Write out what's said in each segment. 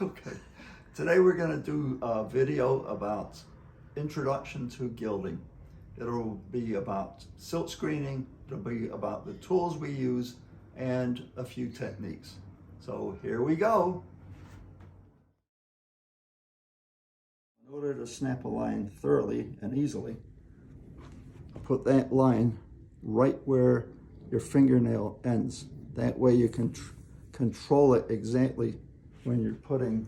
Okay, today we're going to do a video about introduction to gilding. It'll be about silk screening, it'll be about the tools we use, and a few techniques. So here we go. In order to snap a line thoroughly and easily, put that line right where your fingernail ends. That way you can control it exactly when you're putting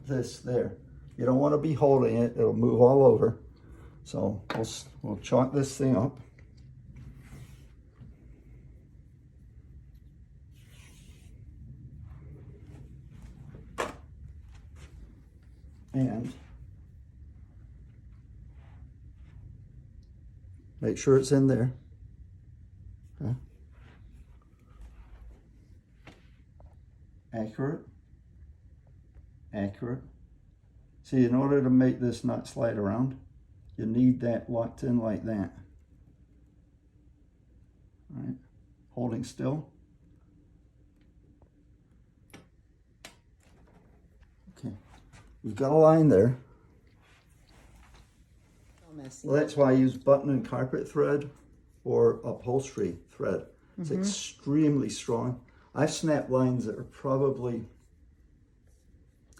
this there. You don't want to be holding it, it'll move all over. So we'll chalk this thing up. And make sure it's in there. Okay. Accurate. Accurate. See, in order to make this not slide around, you need that locked in like that. All right, holding still. Okay, we've got a line there. Well, that's why I use button and carpet thread or upholstery thread. It's extremely strong. I've snapped lines that are probably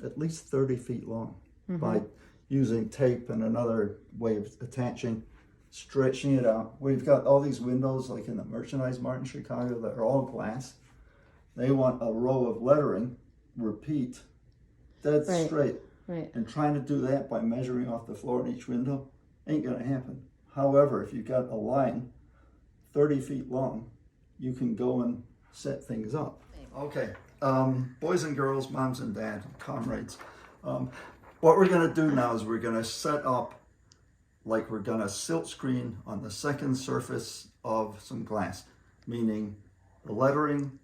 at least 30 feet long by using tape and another way of attaching, stretching it out. We've got all these windows like in the Merchandise Mart in Chicago that are all glass. They want a row of lettering, repeat, dead straight. Right. And trying to do that by measuring off the floor in each window ain't gonna happen. However, if you've got a line 30 feet long, you can go and set things up. Okay, boys and girls, moms and dads, comrades. What we're gonna do now is we're gonna set up like we're gonna silk screen on the second surface of some glass, meaning the lettering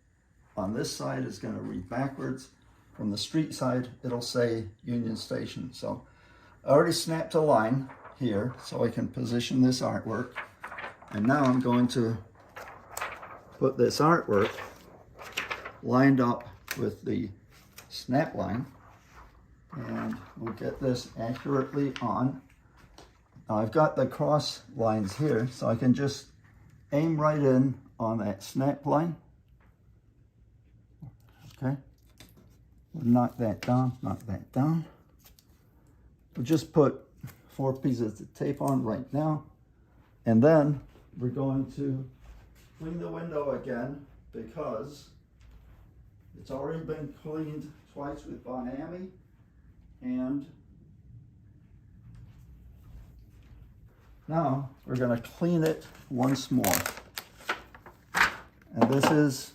on this side is gonna read backwards. From the street side, it'll say Union Station. So I already snapped a line here so I can position this artwork. And now I'm going to put this artwork lined up with the snap line, and we'll get this accurately on. Now I've got the cross lines here, so I can just aim right in on that snap line. Okay, we'll knock that down, knock that down. We'll just put 4 pieces of tape on right now, and then we're going to clean the window again because it's already been cleaned twice with Von Ami, and now we're going to clean it once more. And this is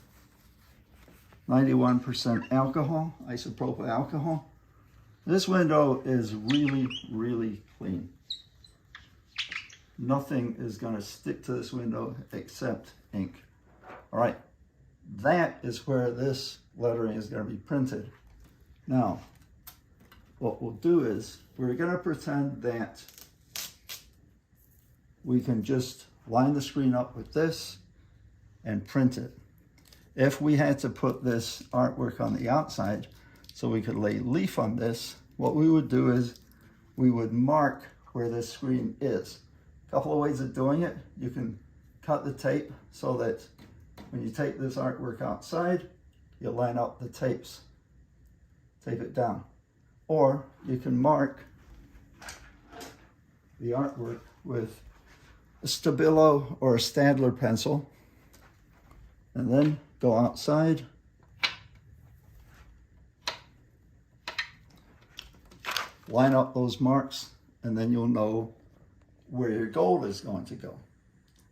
91% alcohol, isopropyl alcohol. This window is really, really clean. Nothing is going to stick to this window except ink. All right, that is where this lettering is going to be printed. Now, what we'll do is we're going to pretend that we can just line the screen up with this and print it. If we had to put this artwork on the outside so we could lay leaf on this, what we would do is we would mark where this screen is. A couple of ways of doing it. You can cut the tape so that when you take this artwork outside, you line up the tapes, tape it down. Or you can mark the artwork with a Stabilo or a Staedtler pencil, and then go outside, line up those marks, and then you'll know where your gold is going to go.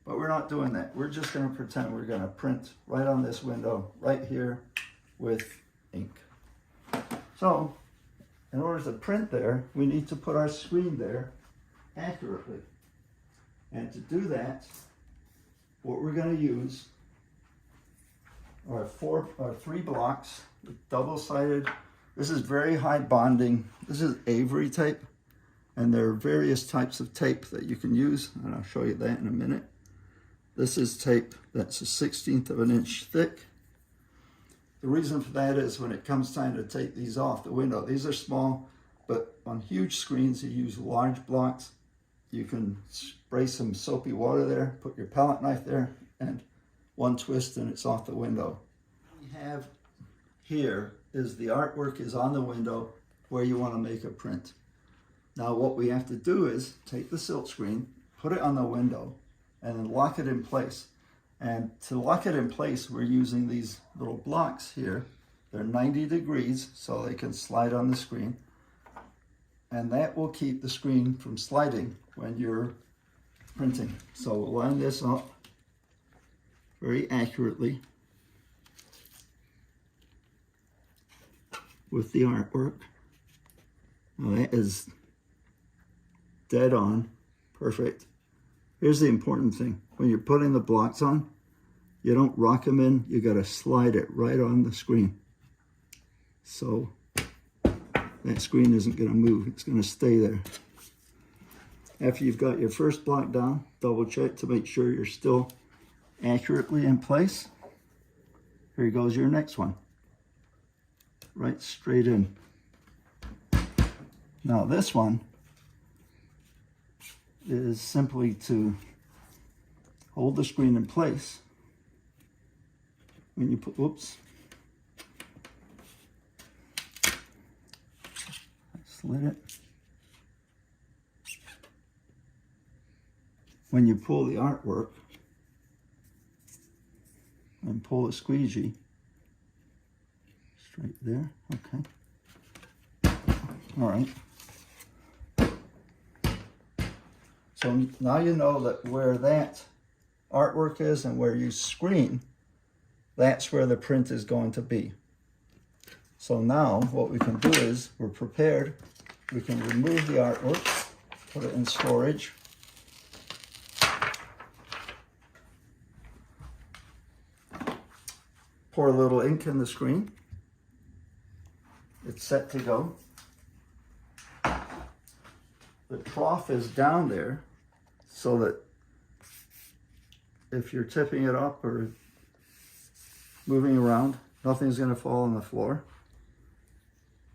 But we're not doing that. We're just going to pretend we're going to print right on this window, right here, with ink. So, in order to print there, we need to put our screen there accurately. And to do that, what we're going to use are 3 blocks with double-sided. This is very high bonding. This is Avery tape, and there are various types of tape that you can use, and I'll show you that in a minute. This is tape that's a 1/16 of an inch thick. The reason for that is when it comes time to take these off the window, these are small, but on huge screens you use large blocks. You can spray some soapy water there, put your palette knife there, and one twist and it's off the window. What we have here is the artwork is on the window where you want to make a print. Now what we have to do is take the silk screen, put it on the window, and then lock it in place. And to lock it in place, we're using these little blocks here. They're 90 degrees, so they can slide on the screen. And that will keep the screen from sliding when you're printing. So we'll line this up very accurately with the artwork. Now that is dead on, perfect. Here's the important thing. When you're putting the blocks on, you don't rock them in, you gotta slide it right on the screen. So that screen isn't gonna move, it's gonna stay there. After you've got your first block down, double check to make sure you're still accurately in place. Here goes your next one. Right straight in. Now this one is simply to hold the screen in place. When you put, whoops. I slid it. When you pull the artwork and pull the squeegee, straight there, okay. All right. So now you know that where that artwork is and where you screen, that's where the print is going to be. So now what we can do is, we're prepared, we can remove the artwork, put it in storage. Pour a little ink in the screen. It's set to go. The trough is down there so that if you're tipping it up or moving around, nothing's going to fall on the floor.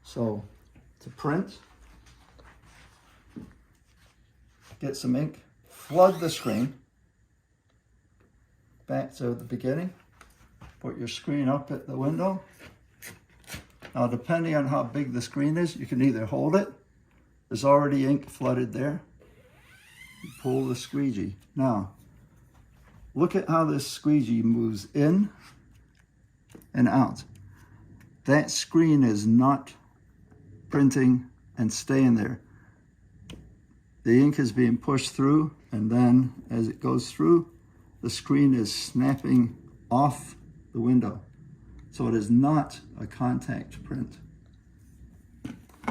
So to print, get some ink, flood the screen back to the beginning, put your screen up at the window. Now depending on how big the screen is, you can either hold it, there's already ink flooded there, you pull the squeegee. Now look at how this squeegee moves in and out. That screen is not printing and staying there. The ink is being pushed through, and then as it goes through, the screen is snapping off the window. So it is not a contact print.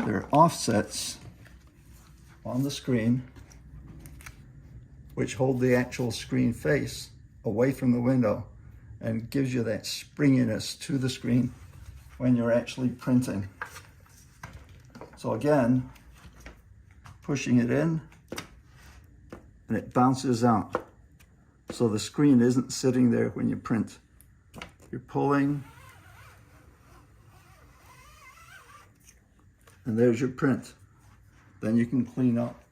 There are offsets on the screen which hold the actual screen face away from the window and gives you that springiness to the screen when you're actually printing. So again, pushing it in and it bounces out. So the screen isn't sitting there when you print. You're pulling and there's your print. Then you can clean up.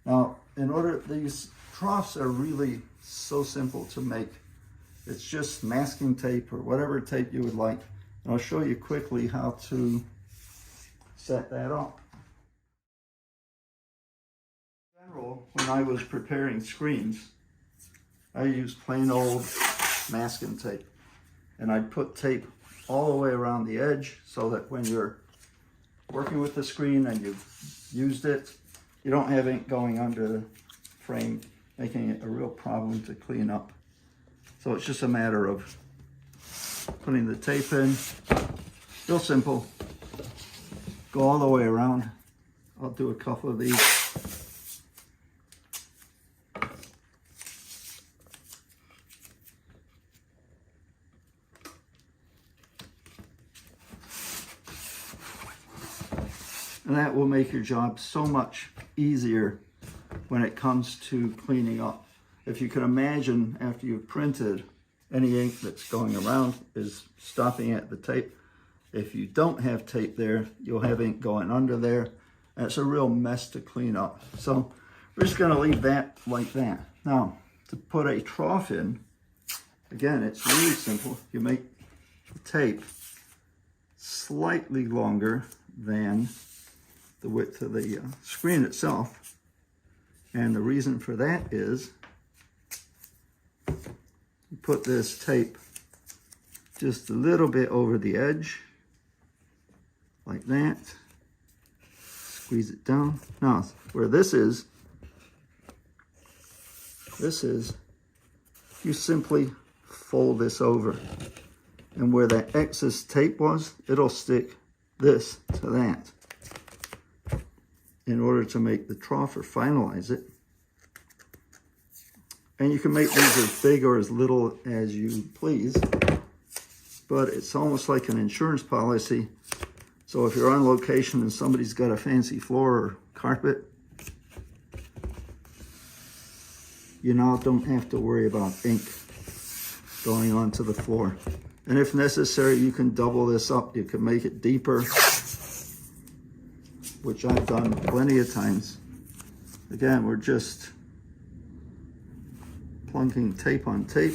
Now, these troughs are really so simple to make. It's just masking tape or whatever tape you would like. And I'll show you quickly how to set that up. In general, when I was preparing screens, I used plain old masking tape. And I'd put tape all the way around the edge so that when you're working with the screen and you've used it, you don't have ink going under the frame, making it a real problem to clean up. So it's just a matter of putting the tape in, real simple, go all the way around. I'll do a couple of these. And that will make your job so much easier when it comes to cleaning up. If you can imagine, after you've printed, any ink that's going around is stopping at the tape. If you don't have tape there, you'll have ink going under there. And it's a real mess to clean up. So we're just gonna leave that like that. Now, to put a trough in, again, it's really simple. You make the tape slightly longer than the width of the screen itself. And the reason for that is you put this tape just a little bit over the edge, like that. Squeeze it down. Now, where this is, you simply fold this over. And where that excess tape was, it'll stick this to that in order to make the trough or finalize it. And you can make these as big or as little as you please, but it's almost like an insurance policy. So if you're on location and somebody's got a fancy floor or carpet, you now don't have to worry about ink going onto the floor. And if necessary, you can double this up. You can make it deeper, which I've done plenty of times. Again, we're just plunking tape on tape.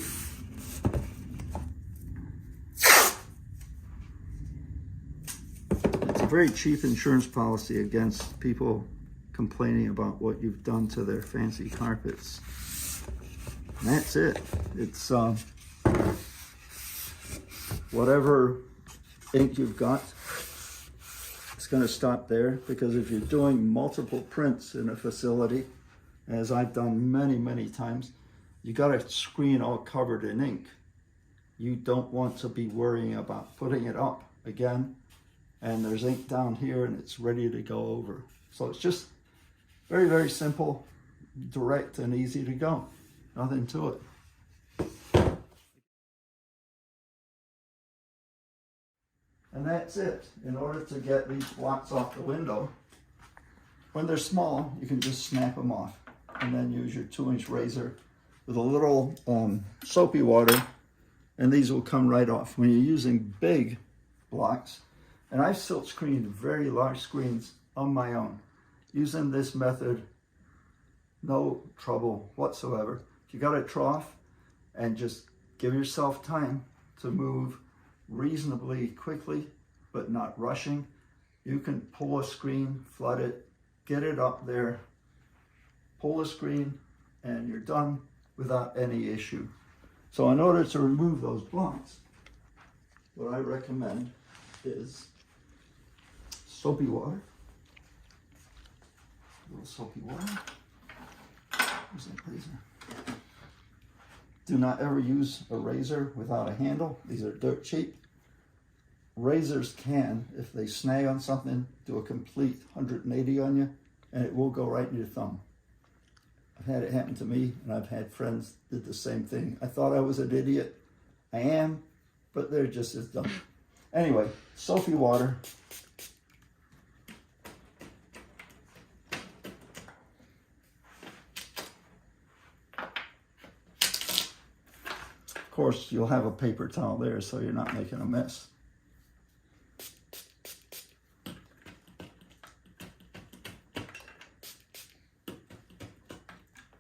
It's a very cheap insurance policy against people complaining about what you've done to their fancy carpets. And that's it. It's whatever ink you've got, it's going to stop there, because if you're doing multiple prints in a facility, as I've done many times, you got a screen all covered in ink. You don't want to be worrying about putting it up again and there's ink down here and it's ready to go over. So it's just very simple, direct and easy to go. Nothing to it. And that's it. In order to get these blocks off the window, when they're small, you can just snap them off and then use your 2-inch razor with a little soapy water, and these will come right off. When you're using big blocks, and I've silk screened very large screens on my own, using this method, no trouble whatsoever. If you got a trough, and just give yourself time to move reasonably quickly, but not rushing, you can pull a screen, flood it, get it up there, pull the screen, and you're done without any issue. So in order to remove those blocks, what I recommend is soapy water, a little soapy water. Where's that razor? Do not ever use a razor without a handle. These are dirt cheap. Razors can, if they snag on something, do a complete 180 on you, and it will go right in your thumb. I've had it happen to me, and I've had friends did the same thing. I thought I was an idiot. I am, but they're just as dumb. Anyway, soapy water. Of course, you'll have a paper towel there, so you're not making a mess.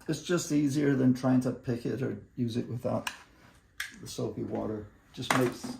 It's just easier than trying to pick it or use it without the soapy water. Just makes